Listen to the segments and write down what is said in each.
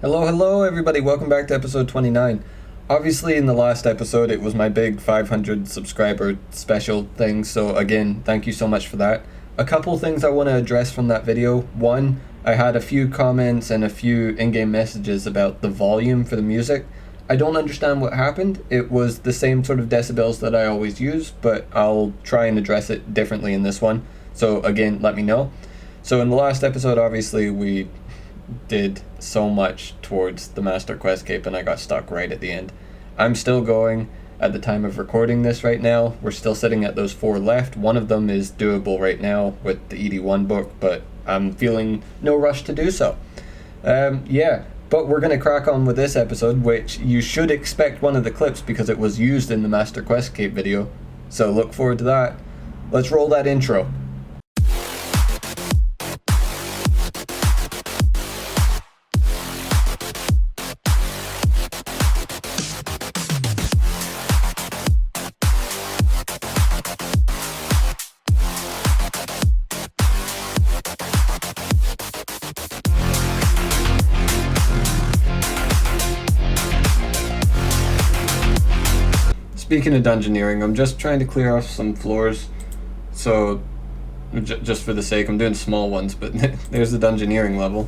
Hello everybody, welcome back to episode 29. Obviously in the last episode it was my big 500 subscriber special thing, so again, thank you so much for that. A couple things I want to address from that video. One, I had a few comments and a few in-game messages about the volume for the music. I don't understand what happened. It was the same sort of decibels that I always use, but I'll try and address it differently in this one. So again, let me know. So in the last episode, obviously, we did so much towards the Master Quest Cape and I got stuck right at the end. I'm still going at the time of recording this right now. We're still sitting at those 4 left. One of them is doable right now with the ED1 book, but I'm feeling no rush to do so. But we're going to crack on with this episode, which you should expect one of the clips because it was used in the Master Quest Cape video. So look forward to that. Let's roll that intro. Speaking of dungeoneering, I'm just trying to clear off some floors, so just for the sake, I'm doing small ones, but there's the dungeoneering level.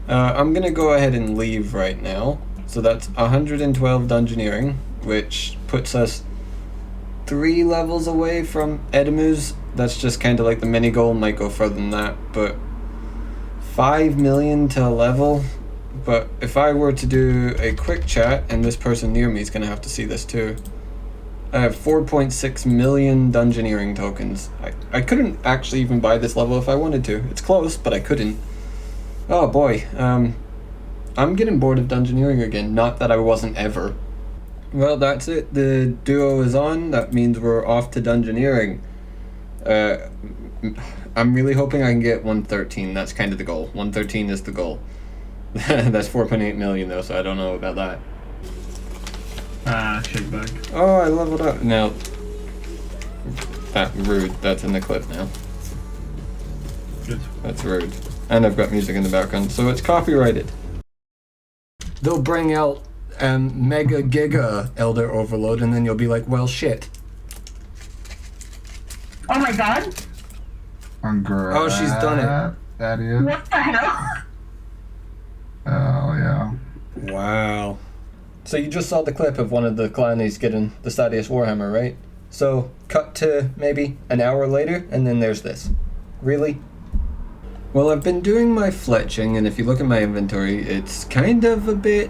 I'm gonna go ahead and leave right now, so that's 112 dungeoneering, which puts us 3 levels away from Edemu's. That's just kind of like the mini goal, might go further than that, but 5 million to a level. But if I were to do a quick chat, and this person near me is gonna have to see this too, I have 4.6 million dungeoneering tokens. I couldn't actually even buy this level if I wanted to. It's close, but I couldn't. Oh boy, I'm getting bored of dungeoneering again. Not that I wasn't ever. Well, that's it. The duo is on. That means we're off to dungeoneering. I'm really hoping I can get 113. That's kind of the goal. 113 is the goal. That's 4.8 million though, so I don't know about that. Shake back. Oh, I leveled up. Now, rude. That's in the clip now. Good. That's rude. And I've got music in the background, so it's copyrighted. They'll bring out Mega Giga Elder Overload, and then you'll be like, well, shit. Oh my god. Oh, she's done it. That is. What the hell? Oh, yeah. Wow. So you just saw the clip of one of the clannies getting the Stadius Warhammer, right? So cut to maybe an hour later, and then there's this. Really? Well, I've been doing my fletching, and if you look at my inventory, it's kind of a bit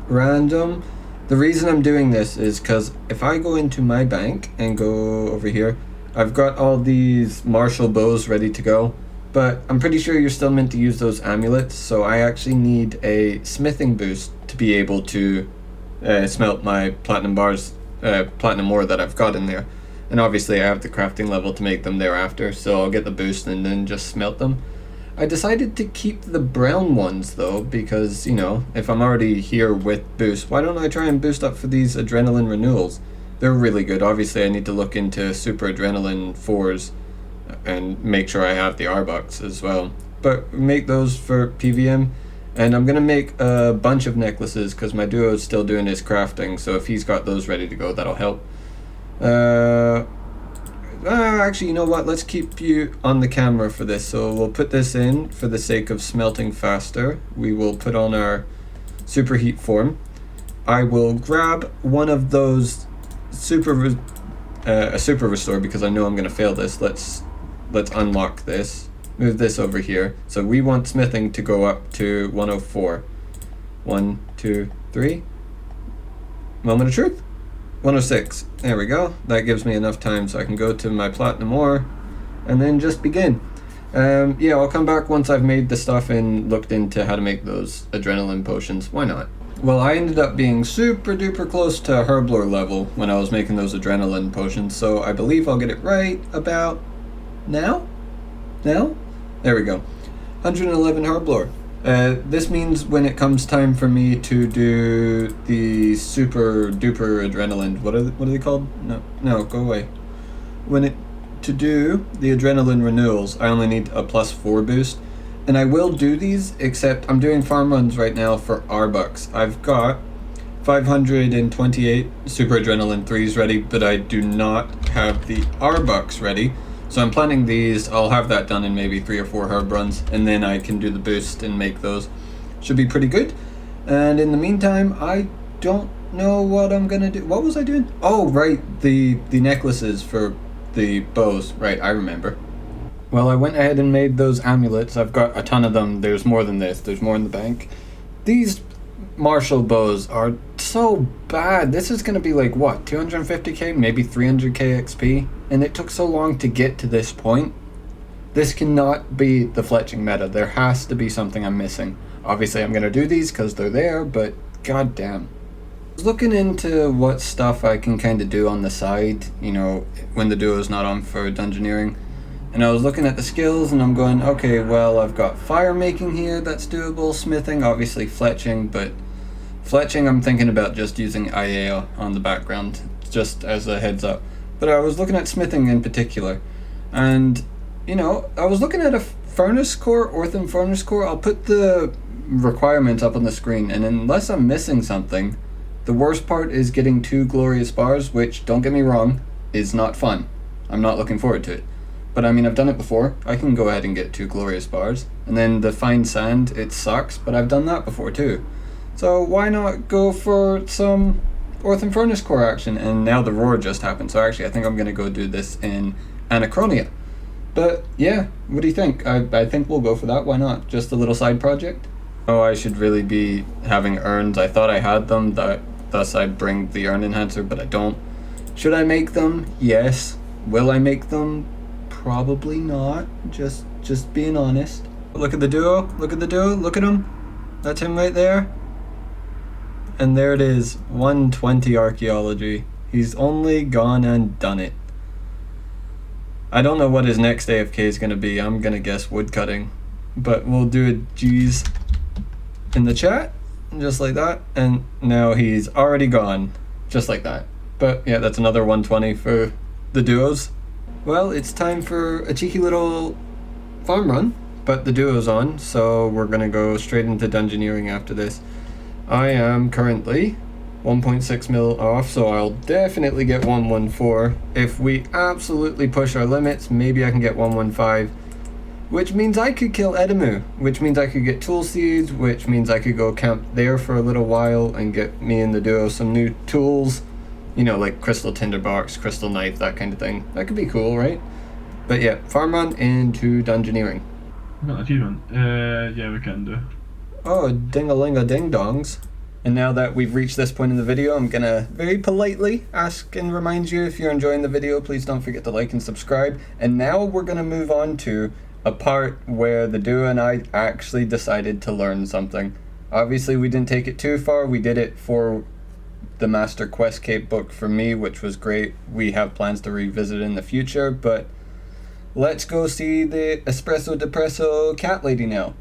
random. The reason I'm doing this is because if I go into my bank and go over here, I've got all these martial bows ready to go, but I'm pretty sure you're still meant to use those amulets, so I actually need a smithing boost to be able to smelt my platinum bars, platinum ore that I've got in there. And obviously I have the crafting level to make them thereafter, so I'll get the boost and then just smelt them. I decided to keep the brown ones though, because, you know, if I'm already here with boost, why don't I try and boost up for these adrenaline renewals? They're really good. Obviously I need to look into super adrenaline 4s and make sure I have the R-Bucks as well. But make those for PVM. And I'm going to make a bunch of necklaces because my duo is still doing his crafting, so if he's got those ready to go, that'll help. Actually, you know what? Let's keep you on the camera for this. So we'll put this in for the sake of smelting faster. We will put on our superheat form. I will grab one of those super restore because I know I'm going to fail this. Let's unlock this. Move this over here. So we want smithing to go up to 104. 1, 2, 3. Moment of truth. 106. There we go. That gives me enough time so I can go to my platinum ore and then just begin. Yeah, I'll come back once I've made the stuff and looked into how to make those adrenaline potions. Why not? Well, I ended up being super duper close to herblore level when I was making those adrenaline potions, so I believe I'll get it right about now? Now? There we go. 111 herblore. This means when it comes time for me to do the super duper adrenaline, what are they called? No, go away. To do the adrenaline renewals, I only need a +4 boost. And I will do these, except I'm doing farm runs right now for R-Bucks. I've got 528 Super Adrenaline 3s ready, but I do not have the R-Bucks ready. So I'm planning these. I'll have that done in maybe 3 or 4 herb runs, and then I can do the boost and make those. Should be pretty good. And in the meantime, I don't know what I'm gonna do. What was I doing? Oh, right, the necklaces for the bows. Right, I remember. Well, I went ahead and made those amulets. I've got a ton of them. There's more than this. There's more in the bank. These martial bows are so bad. This is going to be like, what, 250k? Maybe 300k XP? And it took so long to get to this point. This cannot be the fletching meta. There has to be something I'm missing. Obviously, I'm going to do these because they're there, but goddamn. I was looking into what stuff I can kind of do on the side, you know, when the duo's not on for dungeoneering. And I was looking at the skills and I'm going, okay, well, I've got fire making here, that's doable, smithing, obviously fletching, but fletching I'm thinking about just using IA on the background, just as a heads up. But I was looking at smithing in particular, and, you know, I was looking at a furnace core, Ortham furnace core. I'll put the requirements up on the screen, and unless I'm missing something, the worst part is getting 2 glorious bars, which, don't get me wrong, is not fun. I'm not looking forward to it. But I mean, I've done it before. I can go ahead and get 2 glorious bars. And then the fine sand, it sucks, but I've done that before too. So why not go for some Ortham Furnace Core action? And now the roar just happened, so actually I think I'm going to go do this in Anachronia. But yeah, what do you think? I think we'll go for that. Why not? Just a little side project? Oh, I should really be having urns. I thought I had them, thus I'd bring the urn enhancer, but I don't. Should I make them? Yes. Will I make them? Probably not. Just being honest. Look at the duo. Look at the duo. Look at him. That's him right there. And there it is. 120 archaeology. He's only gone and done it. I don't know what his next AFK is going to be. I'm going to guess woodcutting. But we'll do a G's in the chat. Just like that. And now he's already gone. Just like that. But yeah, that's another 120 for the duos. Well, it's time for a cheeky little farm run, but the duo's on, so we're going to go straight into dungeoneering after this. I am currently 1.6 mil off, so I'll definitely get 114. If we absolutely push our limits, maybe I can get 115, which means I could kill Edemu, which means I could get tool seeds, which means I could go camp there for a little while and get me and the duo some new tools. You know, like crystal tinderbox, crystal knife, that kind of thing. That could be cool, right? But yeah, farm run into dungeoneering. Got an achievement. Yeah, we can do. Oh, ding-a-ling-a-ding-dongs. And now that we've reached this point in the video, I'm gonna very politely ask and remind you, if you're enjoying the video, please don't forget to like and subscribe. And now we're gonna move on to a part where the duo and I actually decided to learn something. Obviously, we didn't take it too far. We did it for the Master Quest Cape book for me, which was great. We have plans to revisit in the future, but let's go see the Espresso Depresso cat lady now.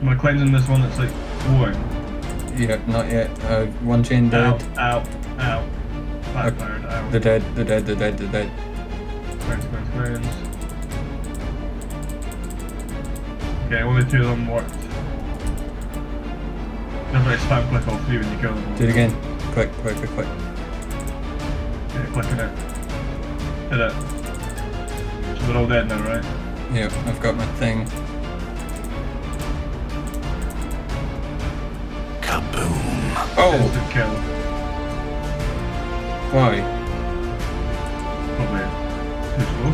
Am I cleansing this one that's like warm? Yeah, not yet. One chain dead. Ow. Backfired, ow. They're dead. Cleanse. Okay, only 2 of them worked. Don't really spam click all 3 when you kill them. Do it again. Quick. Okay, clicking it. Hit it. So they're all dead now, right? Yeah, I've got my thing. Oh! Instant kill. Why? Probably too slow.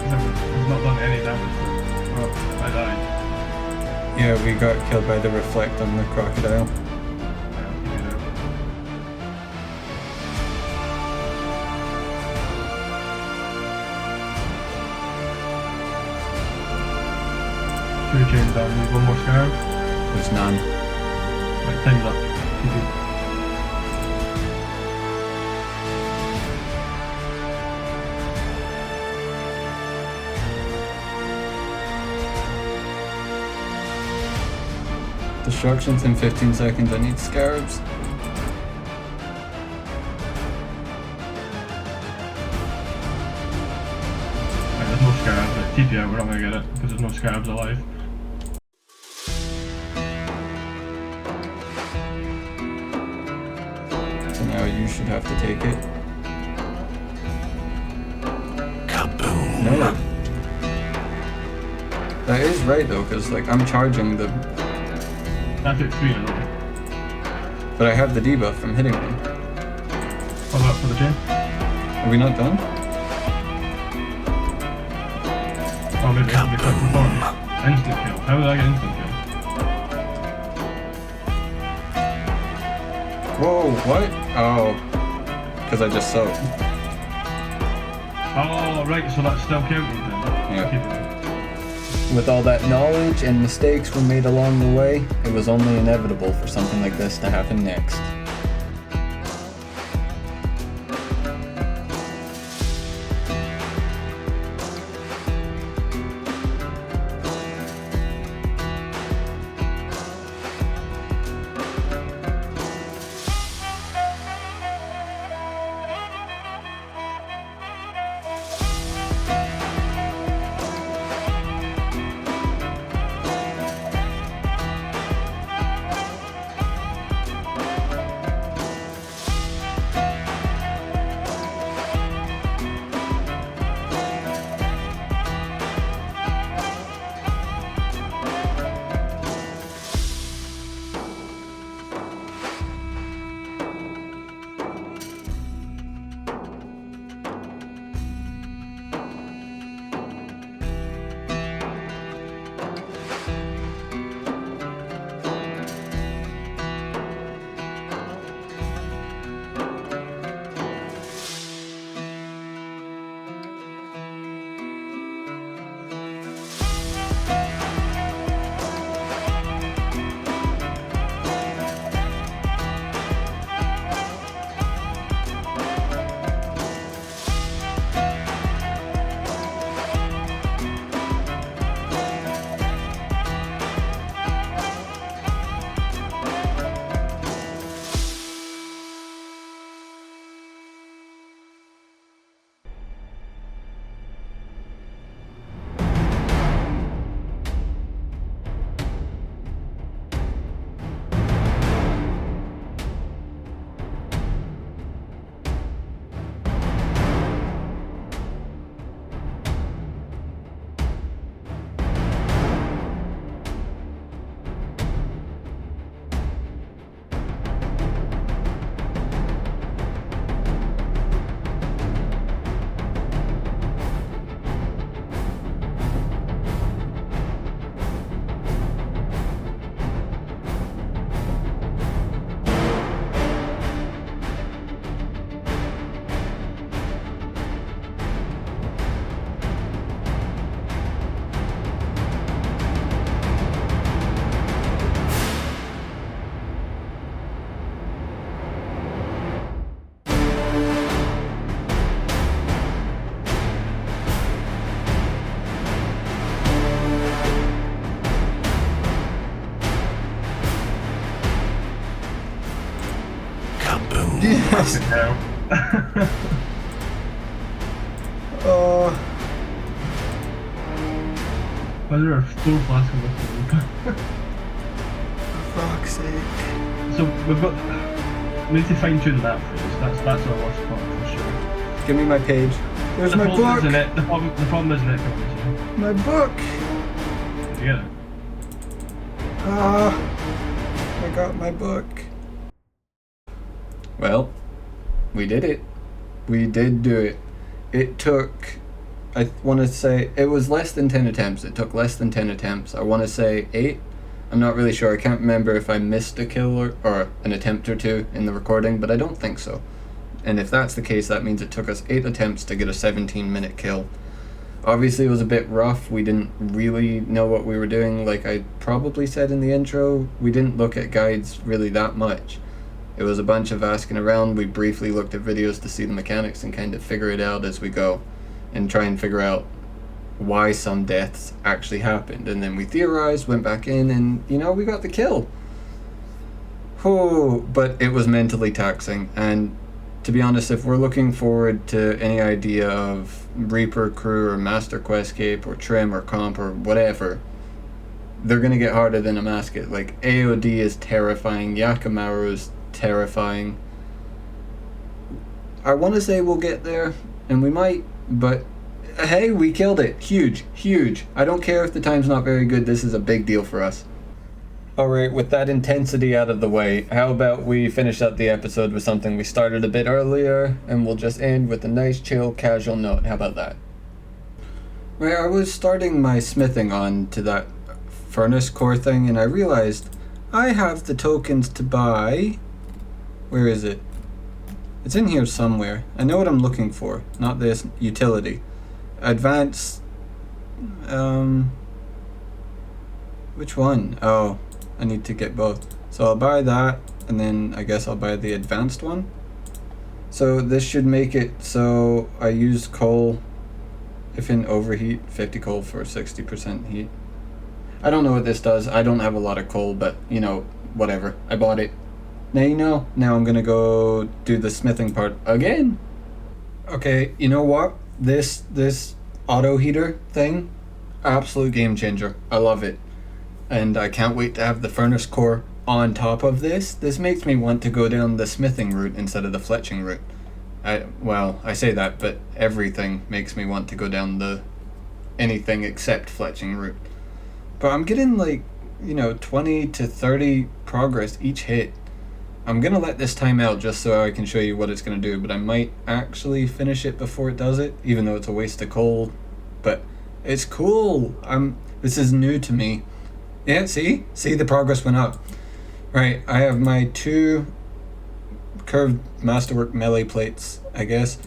He's not done any damage. Oh, I died. Yeah, we got killed by the reflect on the crocodile. Yeah, give me that. Two chains down, need 1 more scarab. There's none. Right. Time's up. GG. Destructions in 15 seconds. I need scarabs. Right, there's no scarabs. Like, TP out, we're not gonna get it because there's no scarabs alive. So now you should have to take it. Kaboom. No. That is right though, because like I'm charging the. That took 3 in a row. But I have the debuff from hitting them. What about for the chain? Are we not done? Oh, maybe they cut perform. Instant kill. How did I get instant kill? Whoa, what? Oh. Because I just soaked. Oh, right, so that's still counted then. Yeah. Keep it. With all that knowledge and mistakes were made along the way, it was only inevitable for something like this to happen next. Yes. Oh. Why is there a store flask in the For fuck's sake. So we've got. We need to fine tune that phrase. That's our worst part for sure. Give me my page. There's The my problem book. isn't it. The problem isn't it, Thomas. My book. Did you get it? Ah, I got my book. Well, we did it. We did do it. It took, I want to say, it was less than 10 attempts. It took less than 10 attempts. I want to say 8. I'm not really sure. I can't remember if I missed a kill or an attempt or two in the recording, but I don't think so. And if that's the case, that means it took us 8 attempts to get a 17-minute kill. Obviously, it was a bit rough. We didn't really know what we were doing. Like I probably said in the intro, we didn't look at guides really that much. It was a bunch of asking around. We briefly looked at videos to see the mechanics and kind of figure it out as we go and try and figure out why some deaths actually happened. And then we theorized, went back in, and, you know, we got the kill. Oh, but it was mentally taxing. And to be honest, if we're looking forward to any idea of Reaper Crew or Master Quest Cape or Trim or Comp or whatever, they're going to get harder than Amascut. Like, AOD is terrifying, Yakamaru is terrifying. I want to say we'll get there, and we might, but hey, we killed it. Huge, huge. I don't care if the time's not very good, this is a big deal for us. Alright, with that intensity out of the way, how about we finish up the episode with something we started a bit earlier, and we'll just end with a nice, chill, casual note. How about that? Right, I was starting my smithing on to that furnace core thing, and I realized I have the tokens to buy... Where is it? It's in here somewhere. I know what I'm looking for, not this utility. Advanced... Which one? Oh, I need to get both. So I'll buy that, and then I guess I'll buy the advanced one. So this should make it so I use coal if in overheat, 50 coal for 60% heat. I don't know what this does. I don't have a lot of coal, but, you know, whatever. I bought it. Now you know. Now I'm gonna go do the smithing part again. Okay, you know what? This auto heater thing, absolute game changer. I love it. And I can't wait to have the furnace core on top of this. This makes me want to go down the smithing route instead of the fletching route. I say that, but everything makes me want to go down the anything except fletching route. But I'm getting like, you know, 20 to 30 progress each hit. I'm gonna let this time out just so I can show you what it's gonna do, but I might actually finish it before it does it, even though it's a waste of coal. But it's cool. This is new to me. Yeah, see the progress went up. Right, I have my 2 curved masterwork melee plates, I guess,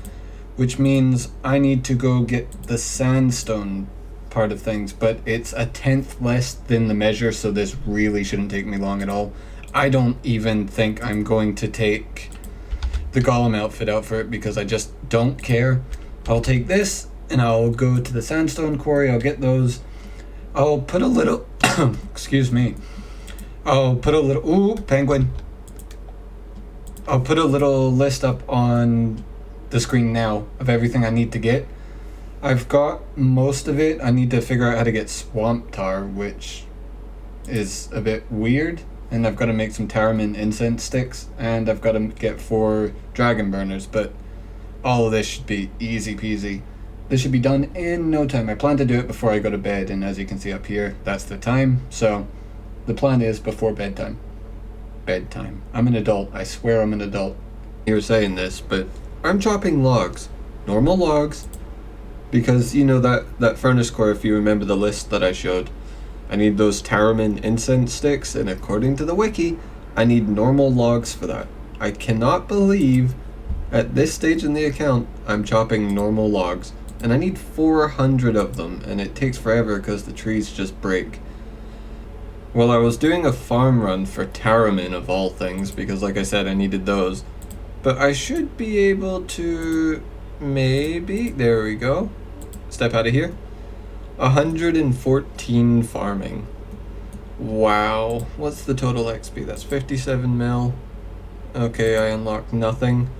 which means I need to go get the sandstone part of things, but it's a 10th less than the measure, so this really shouldn't take me long at all. I don't even think I'm going to take the golem outfit out for it because I just don't care. I'll take this and I'll go to the sandstone quarry. I'll get those. I'll put a little excuse me. I'll put a little ooh, penguin. I'll put a little list up on the screen now of everything I need to get. I've got most of it. I need to figure out how to get swamp tar, which is a bit weird. And I've got to make some Taramin incense sticks, and I've got to get 4 dragon burners, but all of this should be easy peasy. This should be done in no time. I plan to do it before I go to bed, and as you can see up here, that's the time. So the plan is before bedtime. Bedtime. I'm an adult. I swear I'm an adult. You're saying this, but I'm chopping logs. Normal logs. Because, you know, that furnace core, if you remember the list that I showed, I need those Taramin incense sticks, and according to the wiki, I need normal logs for that. I cannot believe, at this stage in the account, I'm chopping normal logs. And I need 400 of them, and it takes forever because the trees just break. Well, I was doing a farm run for Taramin of all things, because like I said, I needed those. But I should be able to... maybe... there we go. Step out of here. 114 farming. Wow. What's the total XP? That's 57 mil. Okay, I unlocked nothing.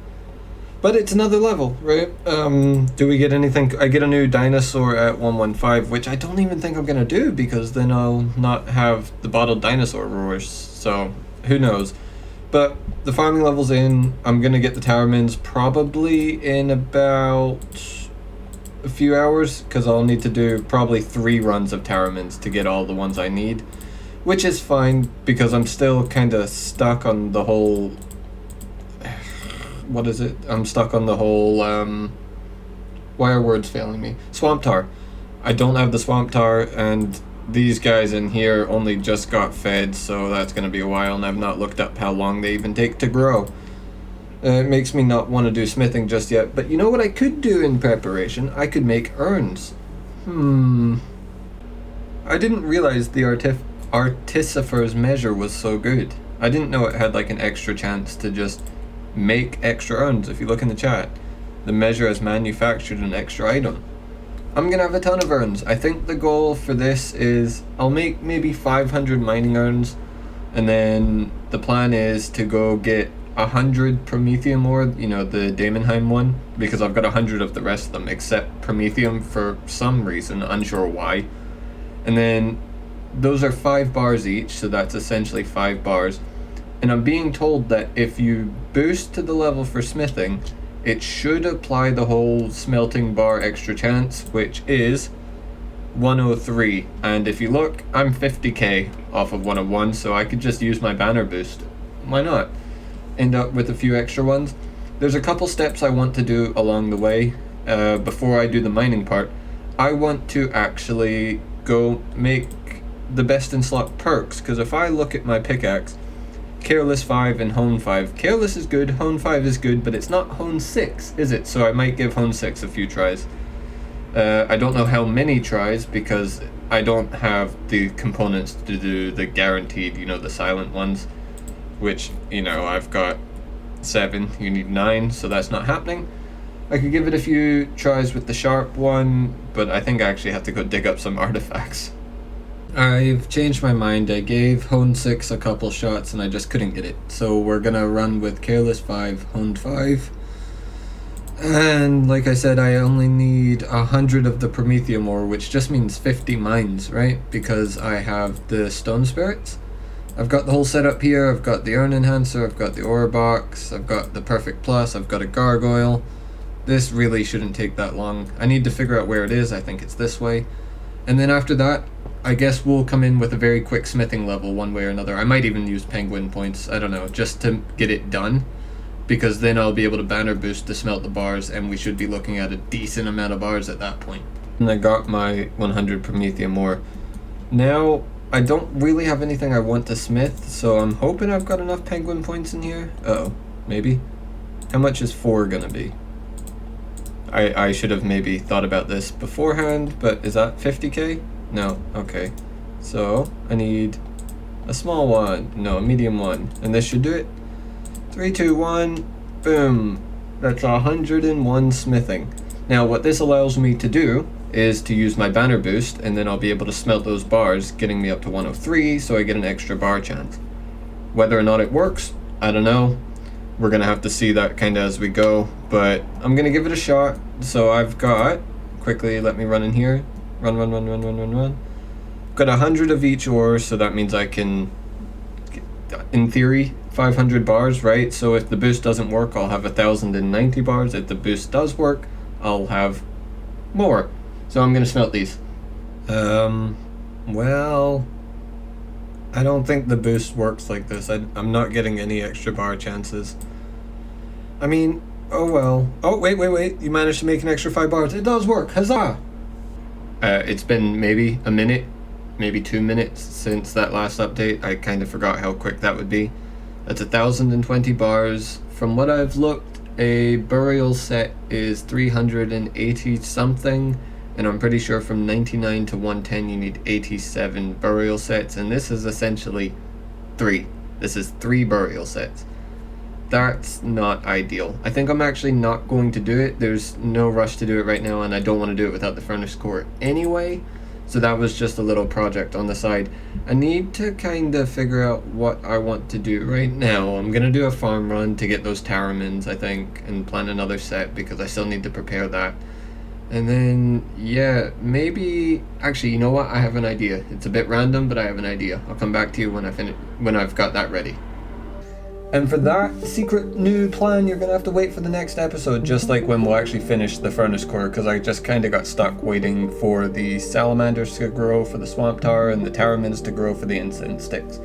But it's another level, right? Do we get anything? I get a new dinosaur at 115, which I don't even think I'm gonna do because then I'll not have the bottled dinosaur roars. So, who knows? But the farming level's in. I'm gonna get the Taramins probably in about a few hours because I'll need to do probably 3 runs of Taramins to get all the ones I need, which is fine because I'm still kind of stuck on the whole what is it? I'm stuck on the whole why are words failing me? Swamp tar. I don't have the swamp tar, and these guys in here only just got fed, so that's gonna be a while, and I've not looked up how long they even take to grow. It makes me not want to do smithing just yet, but you know what I could do in preparation? I could make urns. I didn't realize the Artificer's measure was so good. I didn't know it had like an extra chance to just make extra urns. If you look in the chat, the measure has manufactured an extra item. I'm gonna have a ton of urns. I think the goal for this is I'll make maybe 500 mining urns, and then the plan is to go get 100 Promethium ore, you know, the Daemonheim one, because I've got 100 of the rest of them except Promethium for some reason, unsure why. And then those are 5 bars each, so that's essentially 5 bars. And I'm being told that if you boost to the level for smithing, it should apply the whole smelting bar extra chance, which is 103. And if you look, I'm 50k off of 101, so I could just use my banner boost. Why not? End up with a few extra ones. There's a couple steps I want to do along the way. Before I do the mining part, I want to actually go make the best in slot perks, because if I look at my pickaxe, Careless 5 and Hone 5. Careless is good, Hone 5 is good, but it's not Hone 6, is it? So I might give Hone 6 a few tries. I don't know how many tries, because I don't have the components to do the guaranteed, you know, the silent ones, which, you know, I've got 7, you need 9, so that's not happening. I could give it a few tries with the sharp one, but I think I actually have to go dig up some artifacts. I've changed my mind. I gave Hone 6 a couple shots and I just couldn't get it. So we're gonna run with Careless 5, Hone 5. And like I said, I only need 100 of the Promethium ore, which just means 50 mines, right? Because I have the Stone Spirits. I've got the whole setup here. I've got the Urn Enhancer, I've got the Ore Box, I've got the Perfect Plus, I've got a Gargoyle. This really shouldn't take that long. I need to figure out where it is. I think it's this way. And then after that, I guess we'll come in with a very quick smithing level one way or another. I might even use penguin points, I don't know, just to get it done. Because then I'll be able to banner boost to smelt the bars, and we should be looking at a decent amount of bars at that point. And I got my 100 Promethium ore. Now, I don't really have anything I want to smith, so I'm hoping I've got enough penguin points in here. Uh-oh, maybe? How much is 4 gonna be? I should have maybe thought about this beforehand, but is that 50k? No, okay. So, I need a small one, no, a medium one, and this should do it. 3, 2, 1, boom. That's 101 smithing. Now, what this allows me to do is to use my banner boost, and then I'll be able to smelt those bars, getting me up to 103, so I get an extra bar chance. Whether or not it works, I don't know. We're gonna have to see that kind of as we go, but I'm gonna give it a shot. So I've got, quickly let me run in here, run. Got 100 of each ore, so that means I can, in theory, 500 bars, right? So if the boost doesn't work, I'll have 1,090 bars. If the boost does work, I'll have more. So I'm gonna smelt these. Well, I don't think the boost works like this. I'm not getting any extra bar chances. I mean, oh well. Oh, wait. You managed to make an extra 5 bars. It does work. Huzzah! It's been maybe a minute, maybe 2 minutes since that last update. I kind of forgot how quick that would be. That's 1,020 bars. From what I've looked, a burial set is 380 something. And I'm pretty sure from 99 to 110 you need 87 burial sets, and this is essentially 3. This is 3 burial sets. That's not ideal. I think I'm actually not going to do it. There's no rush to do it right now, and I don't want to do it without the furnace core anyway. So that was just a little project on the side. I need to kind of figure out what I want to do right now. I'm going to do a farm run to get those Taramins, I think, and plan another set because I still need to prepare that. And then, yeah, maybe, actually, you know what? I have an idea. It's a bit random, but I have an idea. I'll come back to you when I've got that ready. And for that secret new plan, you're going to have to wait for the next episode, just like when we'll actually finish the furnace core, because I just kind of got stuck waiting for the salamanders to grow for the swamp tower and the taramins to grow for the incense sticks.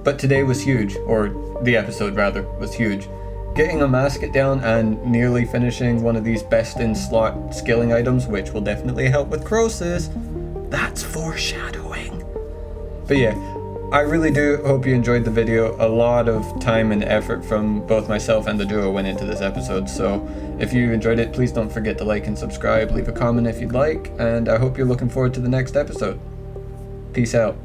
But today was huge, or the episode rather, was huge. Getting Amascut down and nearly finishing one of these best in slot skilling items, which will definitely help with Crosis. That's foreshadowing. But yeah, I really do hope you enjoyed the video. A lot of time and effort from both myself and the duo went into this episode, so if you enjoyed it, please don't forget to like and subscribe, leave a comment if you'd like, and I hope you're looking forward to the next episode. Peace out.